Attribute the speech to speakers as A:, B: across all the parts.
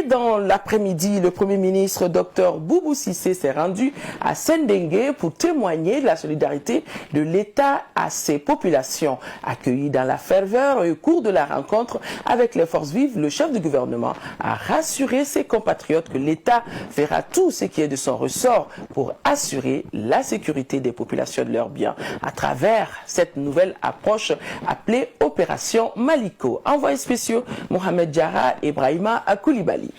A: dans l'après-midi, le Premier ministre Dr Boubou Cissé s'est rendu à Sendengé pour témoigner de la solidarité de l'État à ses populations. Accueilli dans la ferveur au cours de la rencontre avec les forces vives, le chef du gouvernement a rassuré ses compatriotes que l'État fera tout ce qui est de son ressort pour assurer la sécurité des populations de leurs biens à travers cette nouvelle approche appelée Opération Maliko. Envoyés spéciaux Mohamed Diarra et Brahima Koulibaly.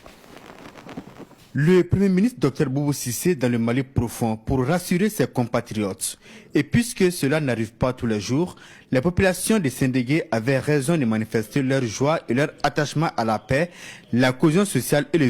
B: Le Premier ministre Dr Boubou Cissé dans le Mali profond pour rassurer ses compatriotes. Et puisque cela n'arrive pas tous les jours, les populations de Sendengé avaient raison de manifester leur joie et leur attachement à la paix, la cohésion sociale et le...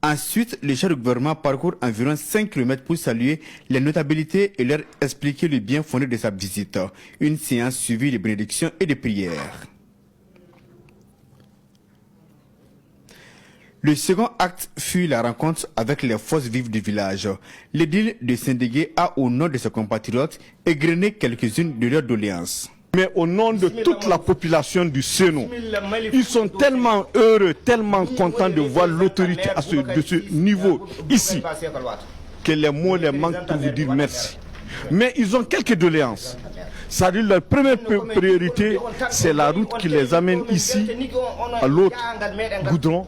B: Ensuite, les chefs du gouvernement parcourent environ 5 km pour saluer les notabilités et leur expliquer le bien fondé de sa visite. Une séance suivie de bénédictions et de prières. Le second acte fut la rencontre avec les forces vives du village. L'édile de Sendengé a, au nom de ses compatriotes, égrené quelques-unes de leurs doléances.
C: Mais au nom de toute la population du Sénou, ils sont tellement heureux, tellement contents de voir l'autorité de ce niveau ici, que les mots les manquent pour vous dire merci. Mais ils ont quelques doléances. C'est-à-dire leur première priorité, c'est la route qui les amène ici, à l'autre goudron.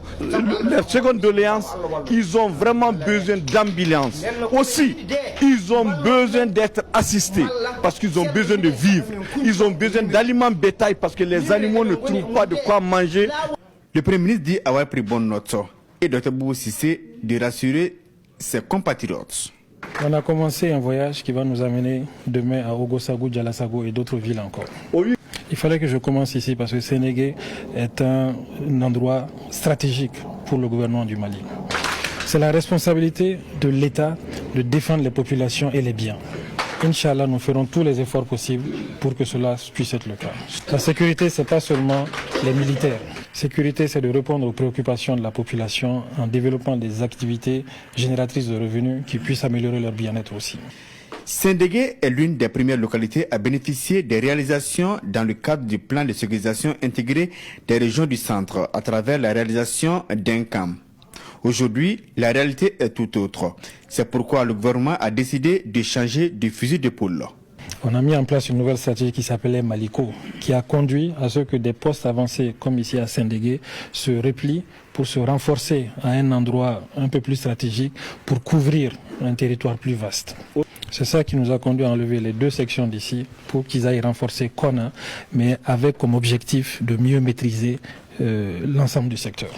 C: Leur seconde doléance, ils ont vraiment besoin d'ambulance. Aussi, ils ont besoin d'être assistés parce qu'ils ont besoin de vivre. Ils ont besoin d'aliments bétail parce que les animaux ne trouvent pas de quoi manger.
B: Le Premier ministre dit avoir pris bonne note et Dr Boubou Cissé de rassurer ses compatriotes.
D: On a commencé un voyage qui va nous amener demain à Ogossagou, Djalasago et d'autres villes encore. Il fallait que je commence ici parce que Sendengé est un endroit stratégique pour le gouvernement du Mali. C'est la responsabilité de l'État de défendre les populations et les biens. Inch'Allah, nous ferons tous les efforts possibles pour que cela puisse être le cas. La sécurité, ce n'est pas seulement les militaires. La sécurité, c'est de répondre aux préoccupations de la population en développant des activités génératrices de revenus qui puissent améliorer leur bien-être aussi.
B: Sendengé est l'une des premières localités à bénéficier des réalisations dans le cadre du plan de sécurisation intégré des régions du centre à travers la réalisation d'un camp. Aujourd'hui, la réalité est tout autre. C'est pourquoi le gouvernement a décidé de changer de fusil d'épaule.
D: On a mis en place une nouvelle stratégie qui s'appelait Maliko, qui a conduit à ce que des postes avancés, comme ici à Sendengé, se replient pour se renforcer à un endroit un peu plus stratégique pour couvrir un territoire plus vaste. C'est ça qui nous a conduit à enlever les 2 sections d'ici pour qu'ils aillent renforcer Kona, mais avec comme objectif de mieux maîtriser l'ensemble du secteur.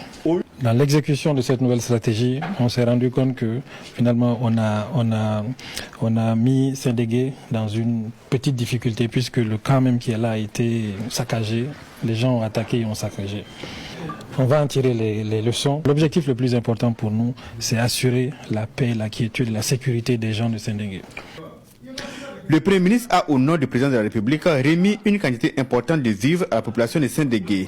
D: Dans l'exécution de cette nouvelle stratégie, on s'est rendu compte que finalement on a mis Sendengé dans une petite difficulté puisque le camp même qui est là a été saccagé, les gens ont attaqué et ont saccagé. On va en tirer les leçons. L'objectif le plus important pour nous, c'est assurer la paix, la quiétude, la sécurité des gens de Sendengé.
B: Le Premier ministre a, au nom du président de la République, remis une quantité importante de vivres à la population de Sendengé.